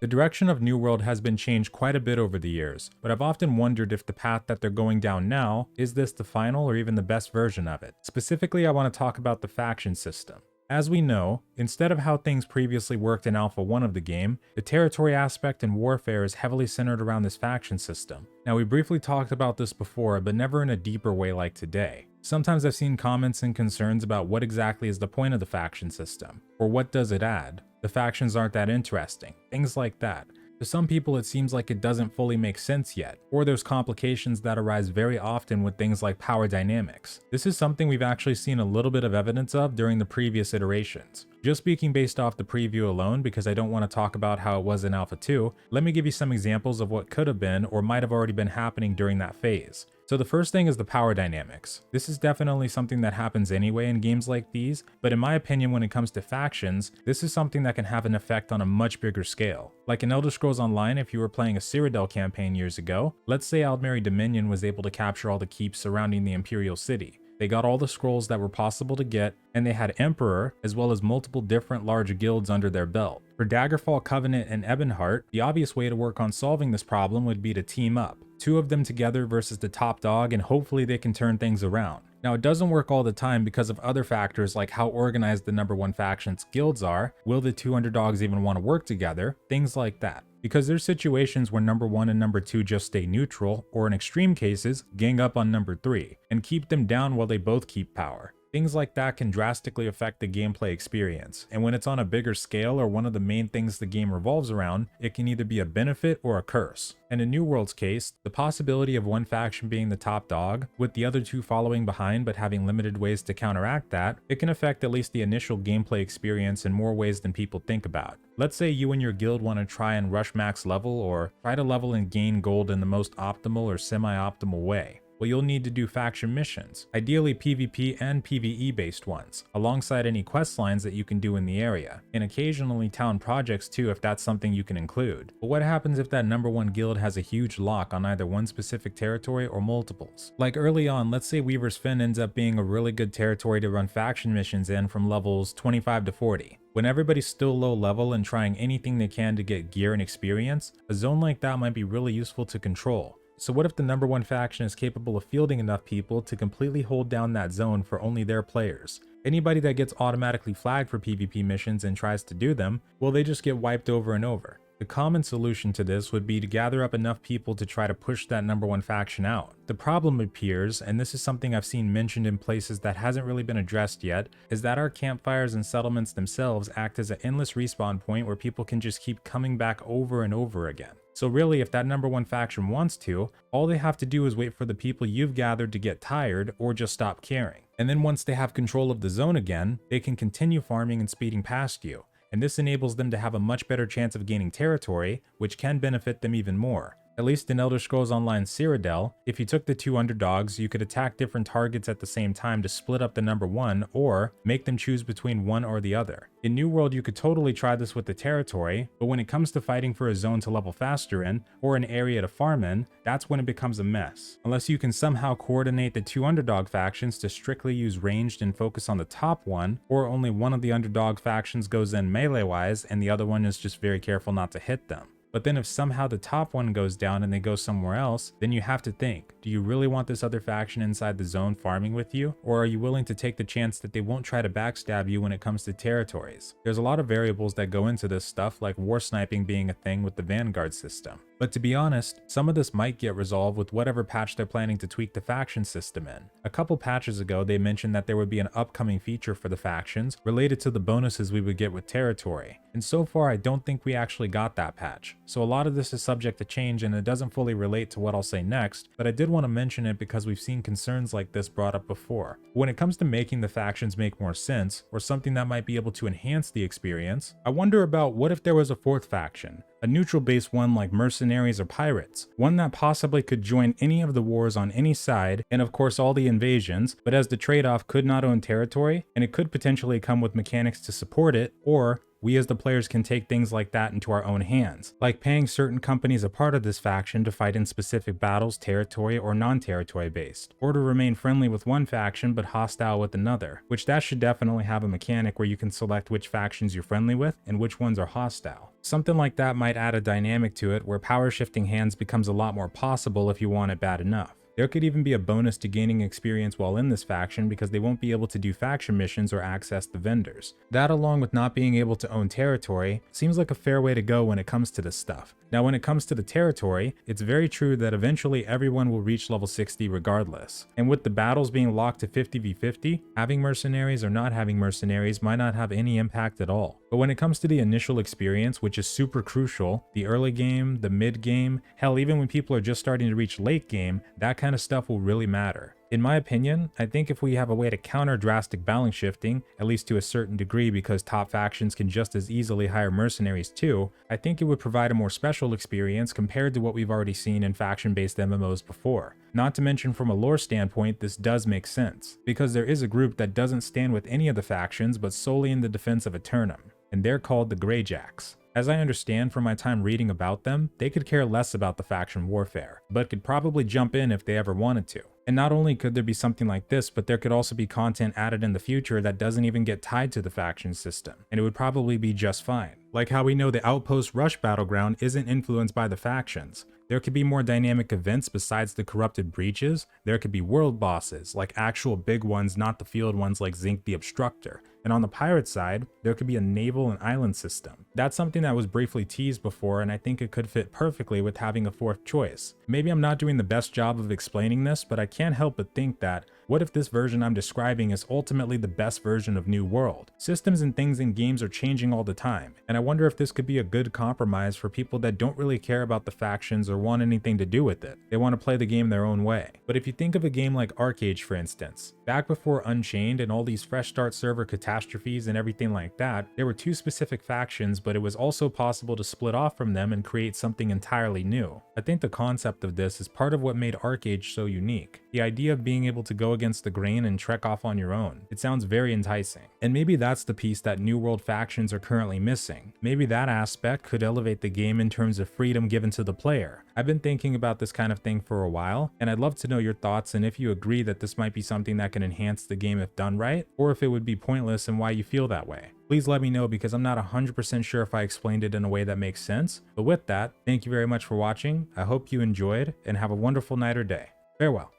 direction of New World has been changed quite a bit over the years, but I've often wondered if the path that they're going down now, is this the final or even the best version of it? Specifically, I want to talk about the faction system. As we know, instead of how things previously worked in Alpha 1 of the game, the territory aspect in warfare is heavily centered around this faction system. Now, we briefly talked about this before, but never in a deeper way like today. Sometimes I've seen comments and concerns about what exactly is the point of the faction system, or what does it add? The factions aren't that interesting, things like that. To some people, it seems like it doesn't fully make sense yet, or there's complications that arise very often with things like power dynamics. This is something we've actually seen a little bit of evidence of during the previous iterations. Just speaking based off the preview alone, because I don't want to talk about how it was in Alpha 2, let me give you some examples of what could have been or might have already been happening during that phase. So the first thing is the power dynamics. This is definitely something that happens anyway in games like these, but in my opinion when it comes to factions, this is something that can have an effect on a much bigger scale. Like in Elder Scrolls Online, if you were playing a Cyrodiil campaign years ago, let's say Aldmeri Dominion was able to capture all the keeps surrounding the Imperial City. They got all the scrolls that were possible to get, and they had Emperor, as well as multiple different large guilds under their belt. For Daggerfall Covenant and Ebonheart, the obvious way to work on solving this problem would be to team up. Two of them together versus the top dog, and hopefully they can turn things around. Now, it doesn't work all the time because of other factors like how organized the number one faction's guilds are, will the two underdogs even want to work together, things like that. Because there's situations where number 1 and number 2 just stay neutral, or in extreme cases, gang up on number 3, and keep them down while they both keep power. Things like that can drastically affect the gameplay experience, and when it's on a bigger scale or one of the main things the game revolves around, it can either be a benefit or a curse. And in New World's case, the possibility of one faction being the top dog, with the other two following behind but having limited ways to counteract that, it can affect at least the initial gameplay experience in more ways than people think about. Let's say you and your guild want to try and rush max level or try to level and gain gold in the most optimal or semi-optimal way. Well, you'll need to do faction missions, ideally PvP and PvE based ones, alongside any quest lines that you can do in the area, and occasionally town projects too if that's something you can include. But what happens if that number 1 guild has a huge lock on either one specific territory or multiples? Like early on, let's say Weaver's Fen ends up being a really good territory to run faction missions in from levels 25 to 40. When everybody's still low level and trying anything they can to get gear and experience, a zone like that might be really useful to control. So what if the number 1 faction is capable of fielding enough people to completely hold down that zone for only their players? Anybody that gets automatically flagged for PvP missions and tries to do them, well, they just get wiped over and over. The common solution to this would be to gather up enough people to try to push that number 1 faction out. The problem appears, and this is something I've seen mentioned in places that hasn't really been addressed yet, is that our campfires and settlements themselves act as an endless respawn point where people can just keep coming back over and over again. So really, if that number 1 faction wants to, all they have to do is wait for the people you've gathered to get tired or just stop caring. And then once they have control of the zone again, they can continue farming and speeding past you. And this enables them to have a much better chance of gaining territory, which can benefit them even more. At least in Elder Scrolls Online Cyrodiil, if you took the two underdogs, you could attack different targets at the same time to split up the number 1 or make them choose between one or the other. In New World, you could totally try this with the territory, but when it comes to fighting for a zone to level faster in, or an area to farm in, that's when it becomes a mess. Unless you can somehow coordinate the two underdog factions to strictly use ranged and focus on the top one, or only one of the underdog factions goes in melee-wise and the other one is just very careful not to hit them. But then if somehow the top one goes down and they go somewhere else, then you have to think, do you really want this other faction inside the zone farming with you? Or are you willing to take the chance that they won't try to backstab you when it comes to territories? There's a lot of variables that go into this stuff, like war sniping being a thing with the Vanguard system. But to be honest, some of this might get resolved with whatever patch they're planning to tweak the faction system in. A couple patches ago, they mentioned that there would be an upcoming feature for the factions related to the bonuses we would get with territory. And so far, I don't think we actually got that patch. So a lot of this is subject to change and it doesn't fully relate to what I'll say next, but I did want to mention it because we've seen concerns like this brought up before. When it comes to making the factions make more sense, or something that might be able to enhance the experience, I wonder about what if there was a 4th faction? A neutral-based one like Mercenaries or Pirates, one that possibly could join any of the wars on any side, and of course all the invasions, but as the trade-off could not own territory, and it could potentially come with mechanics to support it, or we as the players can take things like that into our own hands, like paying certain companies a part of this faction to fight in specific battles, territory or non-territory based, or to remain friendly with one faction but hostile with another, which that should definitely have a mechanic where you can select which factions you're friendly with and which ones are hostile. Something like that might add a dynamic to it where power shifting hands becomes a lot more possible if you want it bad enough. There could even be a bonus to gaining experience while in this faction because they won't be able to do faction missions or access the vendors. That, along with not being able to own territory, seems like a fair way to go when it comes to this stuff. Now when it comes to the territory, it's very true that eventually everyone will reach level 60 regardless. And with the battles being locked to 50v50, having mercenaries or not having mercenaries might not have any impact at all. But when it comes to the initial experience, which is super crucial, the early game, the mid game, hell even when people are just starting to reach late game, that kind of stuff will really matter. In my opinion, I think if we have a way to counter drastic balance shifting, at least to a certain degree because top factions can just as easily hire mercenaries too, I think it would provide a more special experience compared to what we've already seen in faction-based MMOs before. Not to mention from a lore standpoint, this does make sense, because there is a group that doesn't stand with any of the factions but solely in the defense of Eternum, and they're called the Greyjacks. As I understand from my time reading about them, they could care less about the faction warfare, but could probably jump in if they ever wanted to. And not only could there be something like this, but there could also be content added in the future that doesn't even get tied to the faction system, and it would probably be just fine. Like how we know the Outpost Rush battleground isn't influenced by the factions. There could be more dynamic events besides the corrupted breaches. There could be world bosses, like actual big ones, not the field ones like Zinc the Obstructor. And on the pirate side, there could be a naval and island system. That's something that was briefly teased before, and I think it could fit perfectly with having a fourth choice. Maybe I'm not doing the best job of explaining this, but I can't help but think that, what if this version I'm describing is ultimately the best version of New World? Systems and things in games are changing all the time, and I wonder if this could be a good compromise for people that don't really care about the factions or want anything to do with it. They want to play the game their own way. But if you think of a game like Arcade, for instance, back before Unchained and all these fresh start server catastrophes and everything like that, there were two specific factions, but it was also possible to split off from them and create something entirely new. I think the concept of this is part of what made Arcade so unique. The idea of being able to go against the grain and trek off on your own. It sounds very enticing. And maybe that's the piece that New World factions are currently missing. Maybe that aspect could elevate the game in terms of freedom given to the player. I've been thinking about this kind of thing for a while, and I'd love to know your thoughts and if you agree that this might be something that can enhance the game if done right, or if it would be pointless and why you feel that way. Please let me know because I'm not 100% sure if I explained it in a way that makes sense. But with that, thank you very much for watching. I hope you enjoyed and have a wonderful night or day. Farewell.